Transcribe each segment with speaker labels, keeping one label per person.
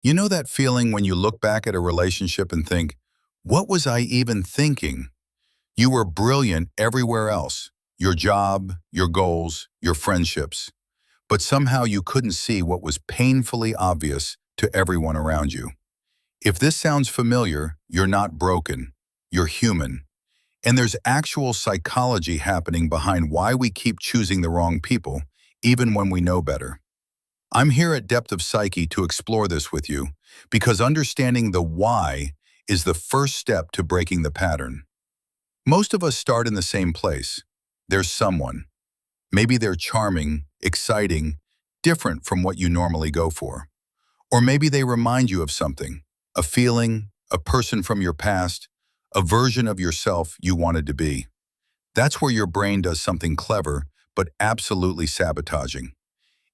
Speaker 1: You know that feeling when you look back at a relationship and think, what was I even thinking? You were brilliant everywhere else, your job, your goals, your friendships, but somehow you couldn't see what was painfully obvious to everyone around you. If this sounds familiar, you're not broken, you're human. And there's actual psychology happening behind why we keep choosing the wrong people, even when we know better. I'm here at Depth of Psyche to explore this with you, because understanding the why is the first step to breaking the pattern. Most of us start in the same place. There's someone. Maybe they're charming, exciting, different from what you normally go for. Or maybe they remind you of something, a feeling, a person from your past, a version of yourself you wanted to be. That's where your brain does something clever, but absolutely sabotaging.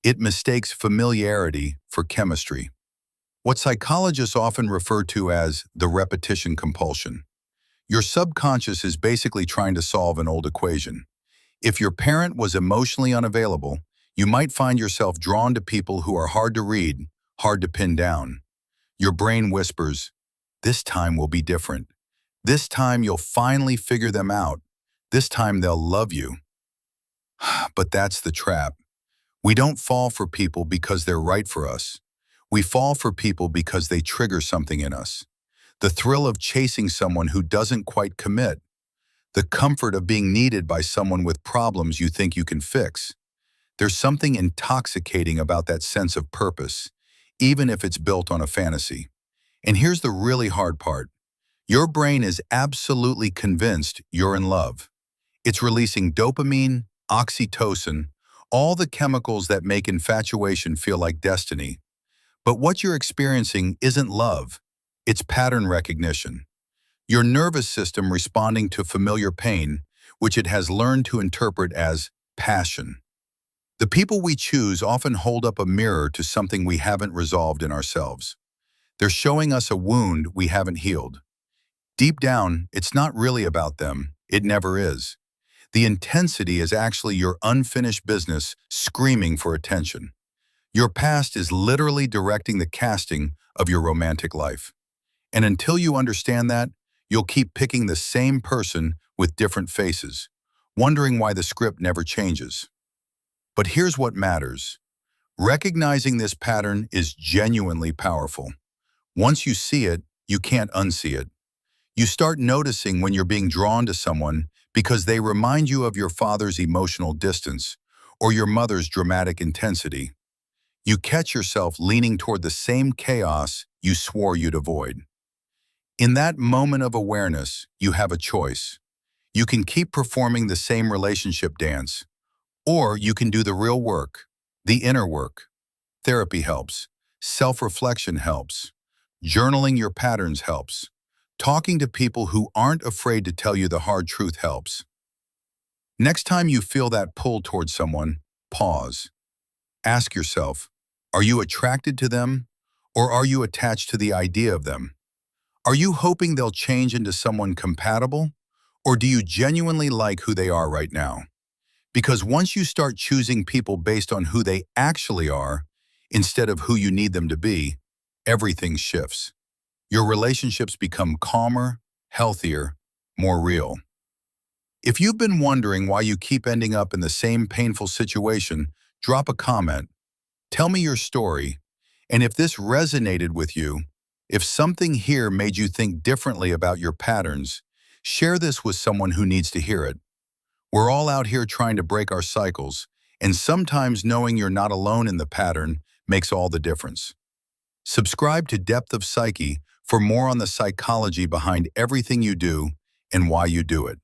Speaker 1: It mistakes familiarity for chemistry, what psychologists often refer to as the repetition compulsion. Your subconscious is basically trying to solve an old equation. If your parent was emotionally unavailable, you might find yourself drawn to people who are hard to read, hard to pin down. Your brain whispers, "This time will be different. This time you'll finally figure them out. This time they'll love you." But that's the trap. We don't fall for people because they're right for us. We fall for people because they trigger something in us. The thrill of chasing someone who doesn't quite commit. The comfort of being needed by someone with problems you think you can fix. There's something intoxicating about that sense of purpose, even if it's built on a fantasy. And here's the really hard part. Your brain is absolutely convinced you're in love. It's releasing dopamine, oxytocin, all the chemicals that make infatuation feel like destiny. But what you're experiencing isn't love. It's pattern recognition. Your nervous system responding to familiar pain, which it has learned to interpret as passion. The people we choose often hold up a mirror to something we haven't resolved in ourselves. They're showing us a wound we haven't healed. Deep down, it's not really about them. It never is. The intensity is actually your unfinished business screaming for attention. Your past is literally directing the casting of your romantic life. And until you understand that, you'll keep picking the same person with different faces, wondering why the script never changes. But here's what matters. Recognizing this pattern is genuinely powerful. Once you see it, you can't unsee it. You start noticing when you're being drawn to someone because they remind you of your father's emotional distance or your mother's dramatic intensity. You catch yourself leaning toward the same chaos you swore you'd avoid. In that moment of awareness, you have a choice. You can keep performing the same relationship dance, or you can do the real work, the inner work. Therapy helps. Self-reflection helps. Journaling your patterns helps. Talking to people who aren't afraid to tell you the hard truth helps. Next time you feel that pull towards someone, pause. Ask yourself, are you attracted to them, or are you attached to the idea of them? Are you hoping they'll change into someone compatible, or do you genuinely like who they are right now? Because once you start choosing people based on who they actually are, instead of who you need them to be, everything shifts. Your relationships become calmer, healthier, more real. If you've been wondering why you keep ending up in the same painful situation, drop a comment. Tell me your story. And if this resonated with you, if something here made you think differently about your patterns, share this with someone who needs to hear it. We're all out here trying to break our cycles, and sometimes knowing you're not alone in the pattern makes all the difference. Subscribe to Depth of Psyche for more on the psychology behind everything you do and why you do it.